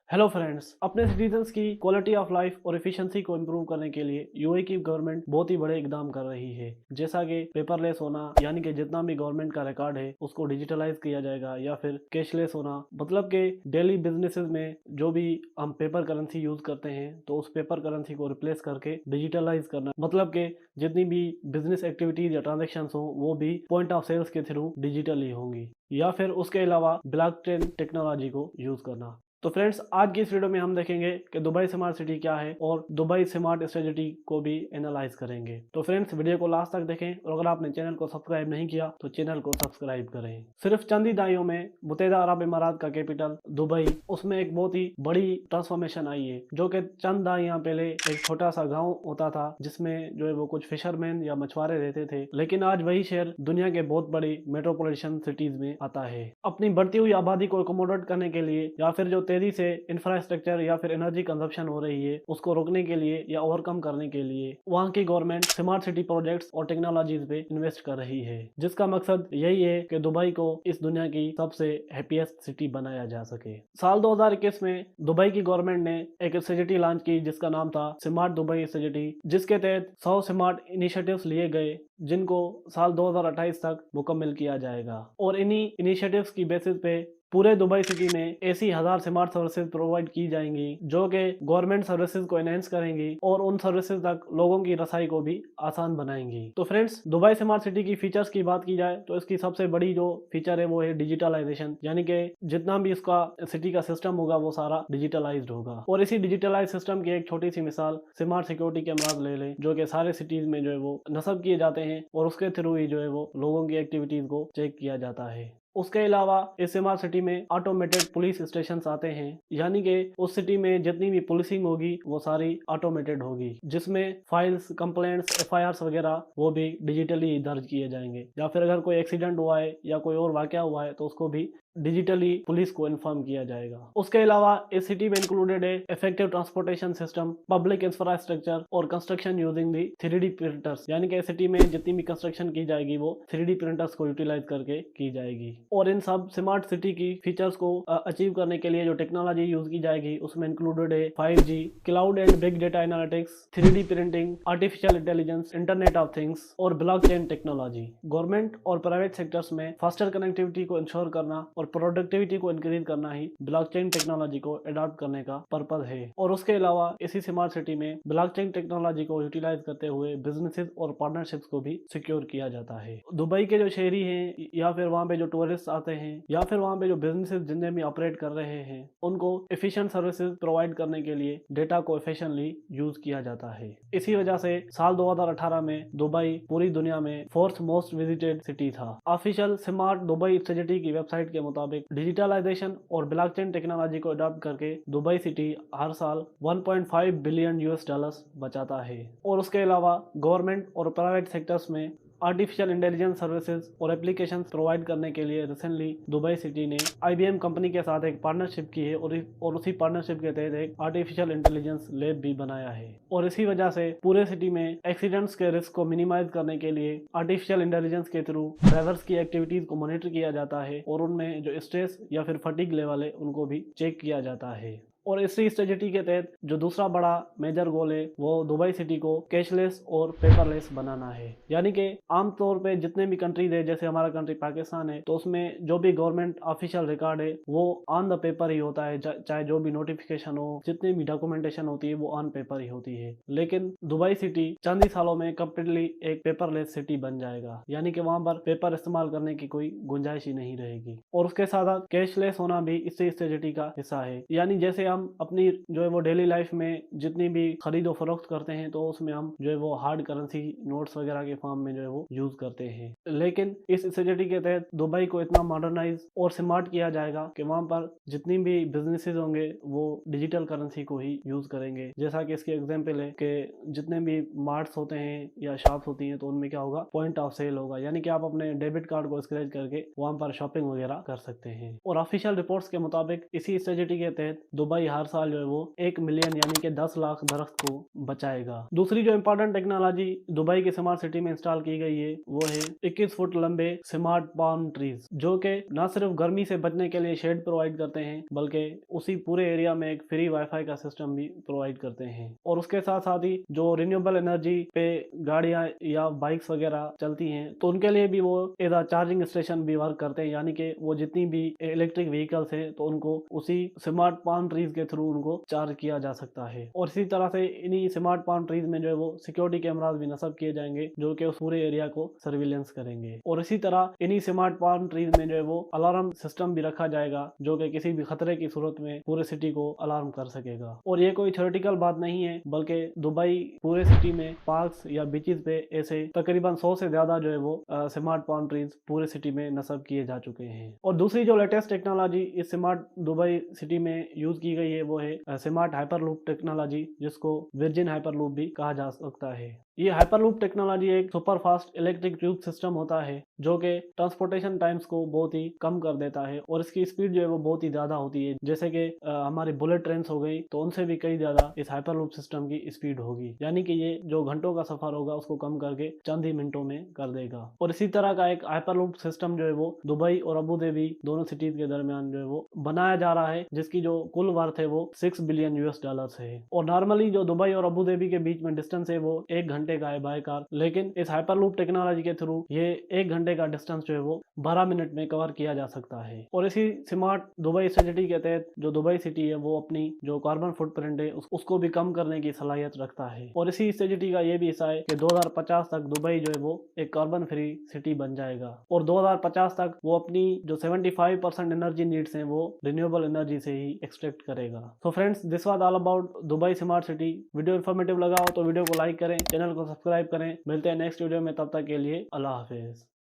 Hello friends, अपने citizens की quality of life और एफिशिएंसी को इम्प्रूव करने के लिए यूएई की गवर्नमेंट बहुत ही बड़े इकदाम कर रही है। जैसा कि पेपरलेस होना, यानी कि जितना भी गवर्नमेंट का रिकॉर्ड है उसको डिजिटलाइज किया जाएगा, या फिर कैशलेस होना, मतलब कि डेली बिजनेसेस में जो भी हम पेपर करेंसी यूज करते हैं तो उस पेपर करेंसी को रिप्लेस करके डिजिटलाइज करना, मतलब कि जितनी भी बिजनेस एक्टिविटीज या ट्रांजेक्शन हो वो भी पॉइंट ऑफ सेल्स के थ्रू डिजिटली होंगी, या फिर उसके अलावा ब्लॉकचेन टेक्नोलॉजी को यूज करना। तो फ्रेंड्स, आज की इस वीडियो में हम देखेंगे कि दुबई स्मार्ट सिटी क्या है और दुबई स्मार्ट स्ट्रेटजी को भी एनालाइज करेंगे। तो फ्रेंड्स, वीडियो को लास्ट तक देखें और अगर आपने चैनल को सब्सक्राइब नहीं किया तो चैनल को सब्सक्राइब करें। सिर्फ चंद ही दहाइयों में मुत्तहिदा अरब इमारात का कैपिटल दुबई, उसमें एक बहुत ही बड़ी ट्रांसफॉर्मेशन आई है, जो कि चंद दहाइयां पहले एक छोटा सा गाँव होता था जिसमें जो है वो कुछ फिशरमैन या मछुआरे रहते थे, लेकिन आज वही शहर दुनिया के बहुत बड़ी मेट्रोपॉलिटन सिटीज में आता है। अपनी बढ़ती हुई आबादी को अकोमोडेट करने के लिए, या फिर जो तेजी से इंफ्रास्ट्रक्चर या फिर एनर्जी कंजप्शन हो रही है उसको रोकने के लिए या ओवरकम करने के लिए, वहाँ की गवर्नमेंट स्मार्ट सिटी प्रोजेक्ट्स और टेक्नोलॉजीज पे इन्वेस्ट कर रही है, जिसका मकसद यही है कि दुबई को इस दुनिया की सबसे हैप्पीएस्ट सिटी बनाया जा सके। साल 2021 में दुबई की गवर्नमेंट ने एक स्ट्रेटजी लॉन्च की जिसका नाम था स्मार्ट दुबई स्ट्रेटजी, जिसके तहत 100 स्मार्ट इनिशिएटिव्स लिए गए जिनको साल 2028 तक मुकम्मल किया जाएगा। और इन्हीं इनिशिएटिव्स की बेसिस पे पूरे दुबई सिटी में ऐसी 1000 स्मार्ट सर्विसेज प्रोवाइड की जाएंगी जो कि गवर्नमेंट सर्विसेज को एनहेंस करेंगी और उन सर्विसेज तक लोगों की रसाई को भी आसान बनाएंगी। तो फ्रेंड्स, दुबई स्मार्ट सिटी की फीचर्स की बात की जाए तो इसकी सबसे बड़ी जो फीचर है वो है डिजिटलाइजेशन, यानी कि जितना भी इसका सिटी का सिस्टम होगा वो सारा डिजिटलाइज्ड होगा। और इसी डिजिटलाइज सिस्टम की एक छोटी सी मिसाल स्मार्ट सिक्योरिटी कैमराज ले लें, जो कि सारे सिटीज में जो है वो नस्ब किए जाते हैं और उसके थ्रू ही जो है वो लोगों की एक्टिविटीज को चेक किया जाता है। उसके अलावा इस स्मार्ट सिटी में ऑटोमेटेड पुलिस स्टेशन आते हैं, यानी कि उस सिटी में जितनी भी पुलिसिंग होगी वो सारी ऑटोमेटेड होगी, जिसमें फाइल्स, कंप्लेंट्स, एफआईआर्स वगैरह वो भी डिजिटली दर्ज किए जाएंगे, या फिर अगर कोई एक्सीडेंट हुआ है या कोई और वाकया हुआ है तो उसको भी डिजिटली पुलिस को इन्फॉर्म किया जाएगा। उसके अलावा इस सिटी में इंक्लूडेड है effective transportation system, public infrastructure और construction using the 3D printers, यानी कि इस सिटी में जितनी भी कंस्ट्रक्शन की जाएगी वो 3D प्रिंटर्स को यूटिलाइज करके की जाएगी। और इन सब स्मार्ट सिटी की फीचर्स को अचीव करने के लिए जो टेक्नोलॉजी यूज की जाएगी उसमें इंक्लूडेड है 5G, cloud and big data analytics, 3D printing, artificial intelligence, internet of things और ब्लॉकचेन टेक्नोलॉजी। गवर्नमेंट और प्राइवेट सेक्टर्स में फास्टर कनेक्टिविटी को इंश्योर करना और प्रोडक्टिविटी को इंक्रीज करना ही ब्लॉकचेन टेक्नोलॉजी को अडॉप्ट करने का पर्पज है। और उसके अलावा इसी स्मार्ट सिटी में ब्लॉकचेन टेक्नोलॉजी को यूटिलाइज करते हुए बिजनेसेस और पार्टनरशिप्स को भी सिक्योर किया जाता है। दुबई के जो शहरी हैं या फिर वहाँ पे जो टूरिस्ट आते हैं या फिर वहाँ पे जो बिजनेसेस जिनमें भी ऑपरेट कर रहे हैं उनको एफिशिएंट सर्विसेज प्रोवाइड करने के लिए डेटा को एफिशिएंटली यूज किया जाता है। इसी वजह से साल 2018 में दुबई पूरी दुनिया में 4th मोस्ट विजिटेड सिटी था। ऑफिशियल स्मार्ट दुबई स्ट्रेटजी की वेबसाइट के मुताबिक डिजिटलाइजेशन और ब्लॉकचेन टेक्नोलॉजी को अडॉप्ट करके दुबई सिटी हर साल 1.5 बिलियन यूएस डॉलर्स बचाता है। और उसके अलावा गवर्नमेंट और प्राइवेट सेक्टर्स में आर्टिफिशियल इंटेलिजेंस सर्विसेज और एप्लीकेशन प्रोवाइड करने के लिए रिसेंटली दुबई सिटी ने IBM कंपनी के साथ एक पार्टनरशिप की है और उसी पार्टनरशिप के तहत एक आर्टिफिशियल इंटेलिजेंस लैब भी बनाया है। और इसी वजह से पूरे सिटी में एक्सीडेंट्स के रिस्क को मिनिमाइज करने के लिए आर्टिफिशियल इंटेलिजेंस के थ्रू ड्राइवर्स की एक्टिविटीज को मॉनिटर किया जाता है और उनमें जो स्ट्रेस या फिर फटीग लेवल है उनको भी चेक किया जाता है। और इसी स्ट्रेटजी के तहत जो दूसरा बड़ा मेजर गोल है वो दुबई सिटी को कैशलेस और पेपरलेस बनाना है, यानी कि आमतौर पे जितने भी कंट्रीज है, जैसे हमारा कंट्री पाकिस्तान है, तो उसमें जो भी गवर्नमेंट ऑफिशियल रिकॉर्ड है वो ऑन द पेपर ही होता है, चाहे जो भी नोटिफिकेशन हो, जितनी भी डॉक्यूमेंटेशन होती है वो ऑन पेपर ही होती है। लेकिन दुबई सिटी चंद ही सालों में कम्प्लीटली एक पेपरलेस सिटी बन जाएगा, यानी कि वहां पर पेपर इस्तेमाल करने की कोई गुंजाइश ही नहीं रहेगी। और उसके साथ कैशलेस होना भी इसी स्ट्रेटजी का हिस्सा है, यानी जैसे हम अपनी जो है वो डेली लाइफ में जितनी भी खरीदो फरोख्त करते हैं तो उसमें हम जो है वो हार्ड करेंसी नोट्स वगैरह के फॉर्म में जो है वो यूज करते हैं। लेकिन इस स्ट्रेटजी के तहत दुबई को इतना मॉडर्नाइज और स्मार्ट किया जाएगा कि वहां पर जितनी भी बिजनेसेस होंगे वो डिजिटल करेंसी को ही यूज करेंगे। जैसा कि इसकी एग्जांपल है कि जितने भी मार्ट्स होते हैं या शॉप्स होती हैं तो उनमें क्या होगा, पॉइंट ऑफ सेल होगा, यानी कि आप अपने डेबिट कार्ड को स्क्रैच करके वहां पर शॉपिंग वगैरह कर सकते हैं। और ऑफिशियल रिपोर्ट्स के मुताबिक इसी स्ट्रेटजी के तहत दुबई हर साल जो है वो 1 मिलियन यानी कि 10 लाख दरख्त को बचाएगा। दूसरी जो इम्पोर्टेंट टेक्नोलॉजी दुबई की स्मार्ट सिटी में इंस्टॉल की गई है वो है 21 फुट लंबे स्मार्ट पाम ट्रीज, जो कि न सिर्फ गर्मी से बचने के लिए शेड प्रोवाइड करते हैं बल्कि उसी पूरे एरिया में एक फ्री वाईफाई का सिस्टम भी प्रोवाइड करते हैं। और उसके साथ साथ ही जो रिन्यूएबल एनर्जी पे गाड़ियां या बाइक्स वगैरह चलती हैं तो उनके लिए भी वो एज अ चार्जिंग स्टेशन भी वर्क करते हैं, यानी कि वो जितनी भी इलेक्ट्रिक व्हीकल्स हैं तो उनको उसी स्मार्ट पाम ट्रीज के थ्रू उनको चार्ज किया जा सकता है। और इसी तरह से इन्हीं स्मार्ट पाम ट्रीज में जो है वो सिक्योरिटी कैमरास भी नस्ब किए जाएंगे जो कि उस पूरे एरिया को सर्विलेंस करेंगे। और इसी तरह इन्हीं स्मार्ट पाम ट्रीज में जो है वो अलार्म सिस्टम भी रखा जाएगा जो कि किसी भी खतरे की सूरत में पूरे सिटी को अलार्म कर सकेगा। और ये कोई थ्योरेटिकल बात नहीं है बल्कि दुबई पूरे सिटी में पार्क्स या बीचेस पे ऐसे तकरीबन 100 से ज्यादा जो है वो स्मार्ट पाम ट्रीज पूरे सिटी में नस्ब किए जा चुके हैं। और दूसरी जो लेटेस्ट टेक्नोलॉजी इस स्मार्ट दुबई सिटी में यूज की गई है वो है स्मार्ट हाइपरलूप टेक्नोलॉजी, जिसको वर्जिन हाइपरलूप भी कहा जा सकता है। ये हाइपरलूप टेक्नोलॉजी एक super fast electric tube system होता है जो कि ट्रांसपोर्टेशन टाइम्स को बहुत ही कम कर देता है और इसकी स्पीड जो है वो बहुत ही ज्यादा होती है। जैसे कि हमारी बुलेट ट्रेन हो गई तो उनसे भी कई ज्यादा इस हाइपरलूप सिस्टम की स्पीड होगी, यानी कि ये जो घंटों का सफर होगा उसको कम करके चंद ही मिनटों में कर देगा। और इसी तरह का एक हाइपरलूप सिस्टम जो है वो दुबई और अबू धाबी दोनों सिटीज के दरमियान जो है वो बनाया जा रहा है, जिसकी जो कुल वर्थ है वो $6 बिलियन है। और नॉर्मली जो दुबई और अबू धाबी के बीच में डिस्टेंस है वो 1 घंटे का है बाय कार, लेकिन इस हाइपरलूप टेक्नोलॉजी के थ्रू ये 1 घंटे का डिस्टेंस जो है वो 12 मिनट में कवर किया जा सकता है। और इसी स्मार्ट दुबई स्ट्रेटेजी के तहत जो दुबई सिटी है वो अपनी जो कार्बन फुटप्रिंट है उसको भी कम करने की सलाहियत रखता है। और इसी स्ट्रेटेजी का ये भी हिस्सा है कि 2050 तक दुबई जो है वो एक कार्बन फ्री सिटी बन जाएगा और 2050 तक वो अपनी जो 75% एनर्जी नीड्स हैं वो रिन्यूएबल एनर्जी से ही एक्सट्रैक्ट करेगा। तो friends, this was all about Dubai smart city. Video informative लगा हो तो वीडियो को लाइक करें, चैनल को सब्सक्राइब करें। मिलते हैं नेक्स्ट वीडियो में, तब तक के लिए अल्लाह हाफिज।